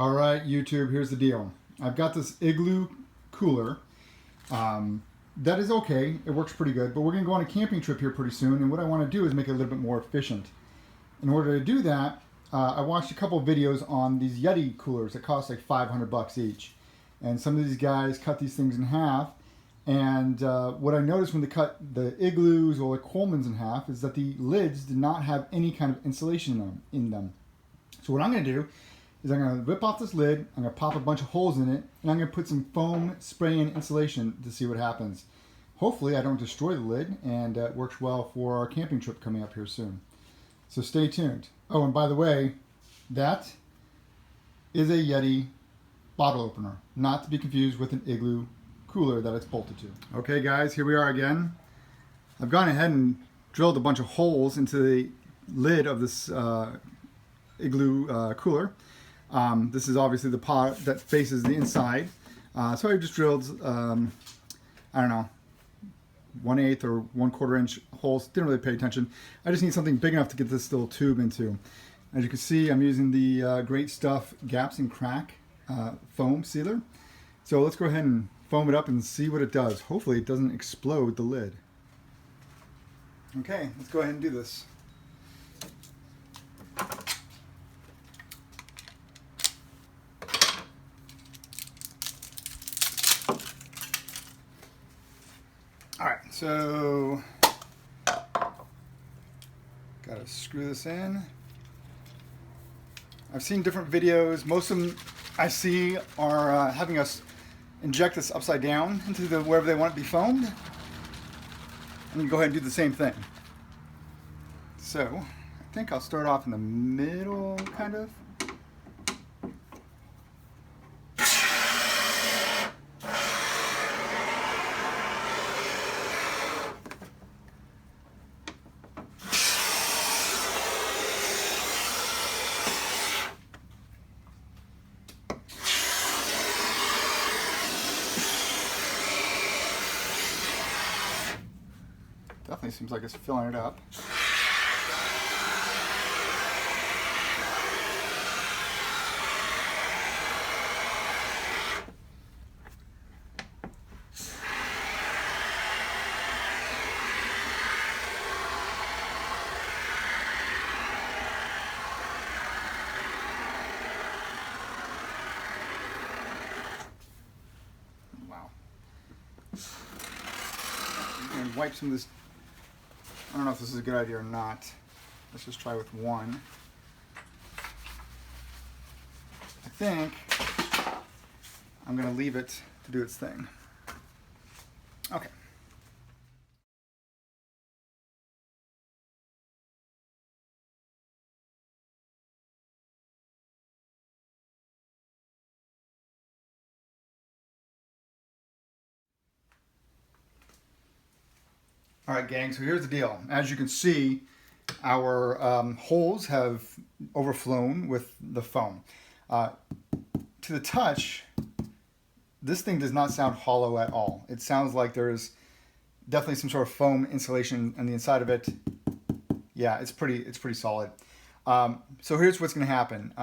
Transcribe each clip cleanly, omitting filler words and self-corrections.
All right, YouTube, here's the deal. I've got this Igloo cooler. That is okay. It works pretty good, but we're going to go on a camping trip here pretty soon, and what I want to do is make it a little bit more efficient. In order to do that, I watched a couple of videos on these Yeti coolers that cost like $500 each. And some of these guys cut these things in half. And what I noticed when they cut the Igloos or the Coleman's in half is that the lids did not have any kind of insulation in them. So what I'm going to do is I'm going to rip off this lid, I'm going to pop a bunch of holes in it, and I'm going to put some foam spray and insulation to see what happens. Hopefully I don't destroy the lid, and it works well for our camping trip coming up here soon. So stay tuned. Oh, and by the way, that is a Yeti bottle opener, not to be confused with an Igloo cooler that it's bolted to. Okay guys, here we are again. I've gone ahead and drilled a bunch of holes into the lid of this Igloo cooler. This is obviously the pot that faces the inside. So I just drilled, I don't know, 1/8 or 1/4 inch holes. Didn't really pay attention. I just need something big enough to get this little tube into. As you can see, I'm using the Great Stuff Gaps and Crack foam sealer. So let's go ahead and foam it up and see what it does. Hopefully it doesn't explode the lid. Okay, let's go ahead and do this. Alright, so gotta screw this in. I've seen different videos. Most of them I see are having us inject this upside down into wherever they want it to be foamed. And you go ahead and do the same thing. So I think I'll start off in the middle, kind of. Definitely seems like it's filling it up. Wow. I'm going to wipe some of this. I don't know if this is a good idea or not. Let's just try with one. I think I'm going to leave it to do its thing. Okay. All right, gang, so here's the deal. As you can see, our holes have overflown with the foam. To the touch, this thing does not sound hollow at all. It sounds like there's definitely some sort of foam insulation on the inside of it. Yeah, it's pretty solid. So here's what's going to happen.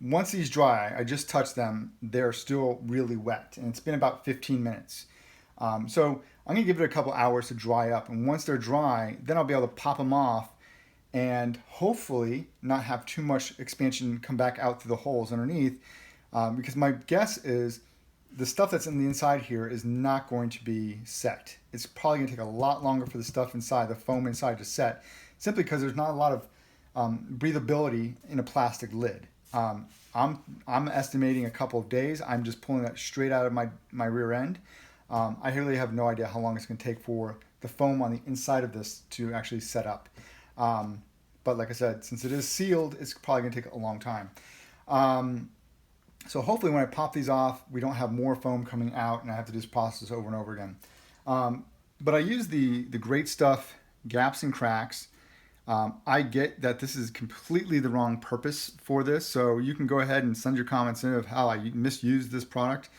Once these dry, I just touched them, they're still really wet, and it's been about 15 minutes. So I'm going to give it a couple hours to dry up, and once they're dry, then I'll be able to pop them off and hopefully not have too much expansion come back out through the holes underneath, because my guess is the stuff that's in the inside here is not going to be set. It's probably going to take a lot longer for the stuff inside, the foam inside, to set, simply because there's not a lot of breathability in a plastic lid. I'm estimating a couple of days. I'm just pulling that straight out of my rear end. I really have no idea how long it's going to take for the foam on the inside of this to actually set up. But like I said, since it is sealed, it's probably going to take a long time. So hopefully when I pop these off, we don't have more foam coming out and I have to do this process over and over again. But I use the Great Stuff Gaps and Cracks. I get that this is completely the wrong purpose for this, so you can go ahead and send your comments in of how I misused this product.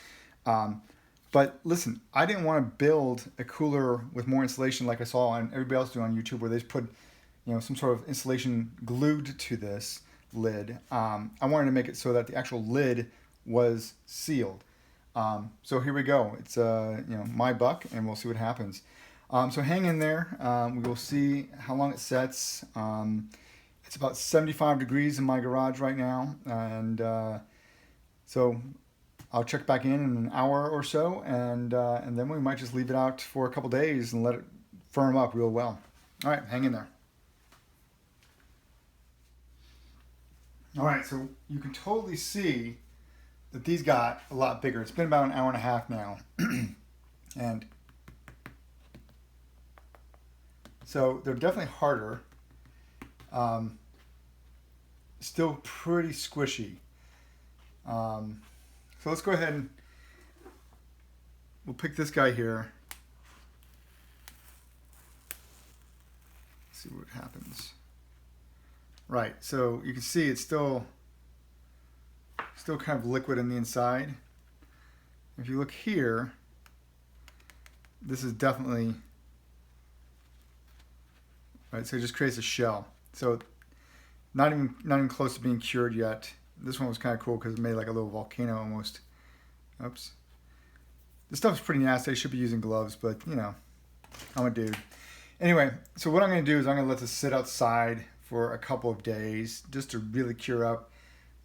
But listen, I didn't want to build a cooler with more insulation like I saw on everybody else do on YouTube, where they just put, some sort of insulation glued to this. lid. I wanted to make it so that the actual lid was sealed. So here we go. It's my buck, and we'll see what happens. So hang in there. We will see how long it sets. It's about 75 degrees in my garage right now, and so I'll check back in an hour or so, and then we might just leave it out for a couple days and let it firm up real well. All right, hang in there. All right, so you can totally see that these got a lot bigger. It's been about an hour and a half now, and so they're definitely harder. Still pretty squishy. So let's go ahead and we'll pick this guy here. See what happens. Right, so you can see it's still kind of liquid in the inside. If you look here, this is definitely right. So it just creates a shell. So not even close to being cured yet. This one was kind of cool because it made like a little volcano almost. Oops. This stuff's pretty nasty. I should be using gloves, but you know, I'm a dude. Anyway, so what I'm going to do is I'm going to let this sit outside for a couple of days just to really cure up.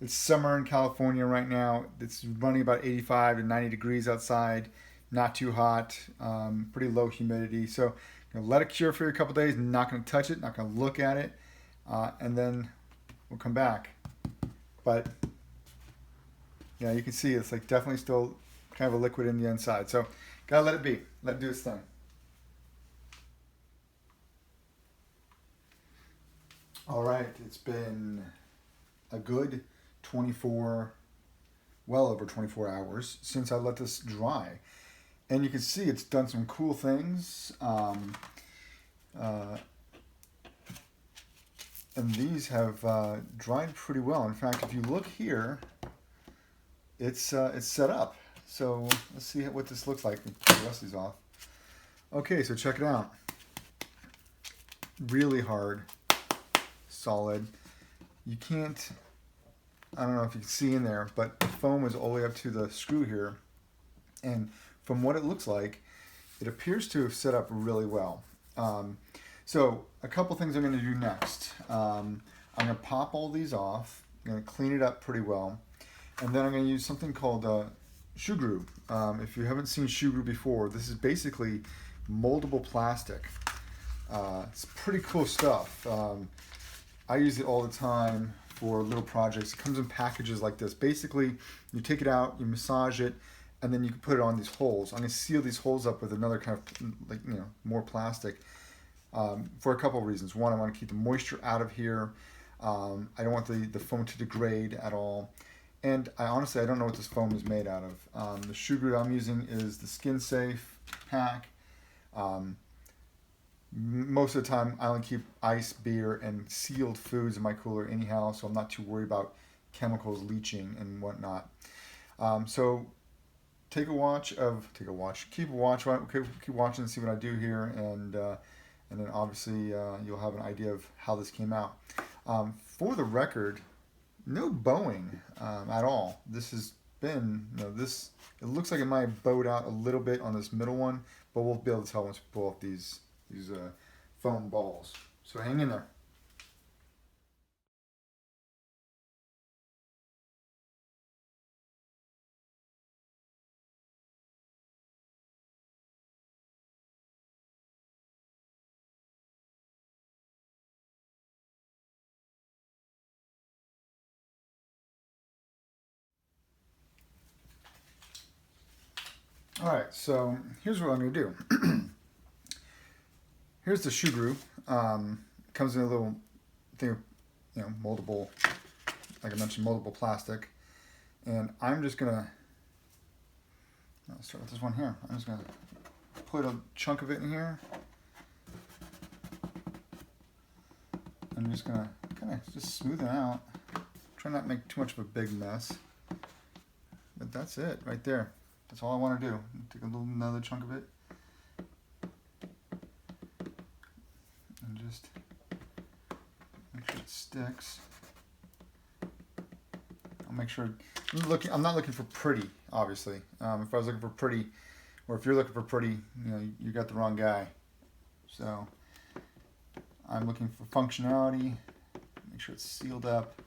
It's summer in California right now. It's running about 85 to 90 degrees outside. Not too hot. Pretty low humidity. So I'm going to let it cure for a couple of days. Not going to touch it. Not going to look at it. And then we'll come back. But yeah, you can see it's like definitely still kind of a liquid in the inside. So gotta let it be. Let it do its thing. All right, it's been a good well over 24 hours since I let this dry. And you can see it's done some cool things. And these have dried pretty well. In fact, if you look here, it's set up. So let's see what this looks like. Take the rest of these off. Okay, so check it out. Really hard, solid. You can't, I don't know if you can see in there, but the foam is all the way up to the screw here. And from what it looks like, it appears to have set up really well. So a couple things I'm going to do next. I'm going to pop all these off. I'm going to clean it up pretty well. And then I'm going to use something called Sugru. If you haven't seen Sugru before, this is basically moldable plastic. It's pretty cool stuff. I use it all the time for little projects. It comes in packages like this. Basically, you take it out, you massage it, and then you can put it on these holes. I'm going to seal these holes up with another kind of, more plastic for a couple of reasons. One, I want to keep the moisture out of here. I don't want the foam to degrade at all. And I don't know what this foam is made out of. The Sugru I'm using is the Skin Safe pack. Most of the time, I only keep ice, beer, and sealed foods in my cooler anyhow, so I'm not too worried about chemicals leaching and whatnot. So keep watching and see what I do here, and then obviously you'll have an idea of how this came out. For the record, no bowing at all. This has been, it looks like it might have bowed out a little bit on this middle one, but we'll be able to tell once we pull off these foam balls. So hang in there. All right, so here's what I'm going to do. Here's the Sugru. Comes in a little thing of, moldable, like I mentioned, moldable plastic. And I'm just going to, let's start with this one here. I'm just going to put a chunk of it in here. I'm just going to kind of just smooth it out. Try not to make too much of a big mess. But that's it right there. That's all I want to do. Take another chunk of it. And just make sure it sticks. I'll make sure. I'm not looking for pretty, obviously. If I was looking for pretty, or if you're looking for pretty, you got the wrong guy. So I'm looking for functionality. Make sure it's sealed up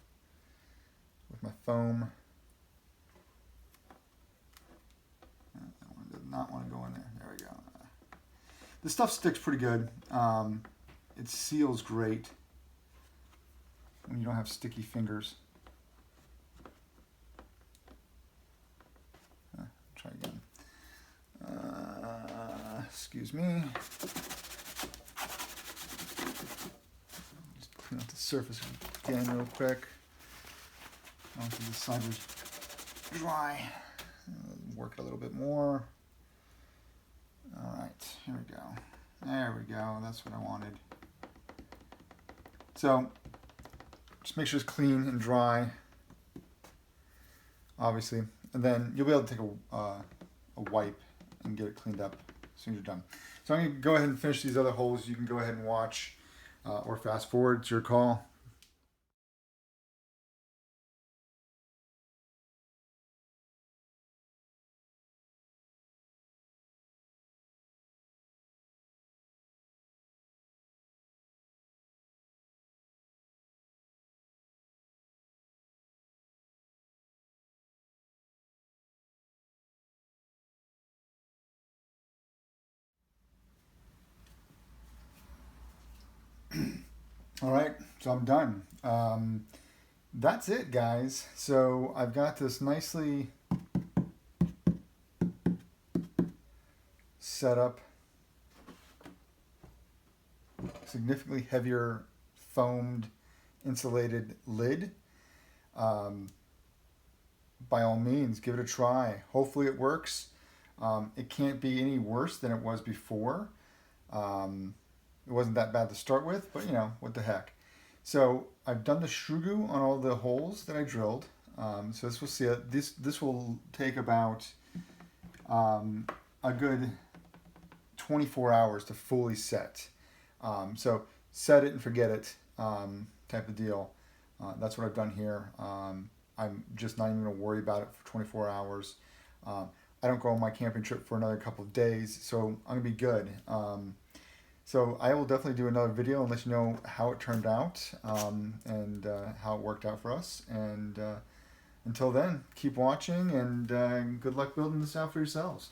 with my foam. I did not want to go in there. There we go. This stuff sticks pretty good. It seals great when you don't have sticky fingers. Try again. Excuse me. Just clean up the surface again real quick. Onto the side was dry. Work it a little bit more. All right, here we go. There we go. That's what I wanted. So just make sure it's clean and dry, obviously, and then you'll be able to take a wipe and get it cleaned up as soon as you're done. So I'm going to go ahead and finish these other holes. You can go ahead and watch or fast forward. It's your call. All right, so I'm done. That's it, guys. So I've got this nicely set up, significantly heavier foamed insulated lid. By all means, give it a try. Hopefully it works. It can't be any worse than it was before. It wasn't that bad to start with, but what the heck. So I've done the Sugru on all the holes that I drilled. So this will see it. This will take about a good 24 hours to fully set. So set it and forget it type of deal. That's what I've done here. I'm just not even going to worry about it for 24 hours. I don't go on my camping trip for another couple of days, so I'm going to be good. So I will definitely do another video and let you know how it turned out and how it worked out for us. And until then, keep watching and good luck building this out for yourselves.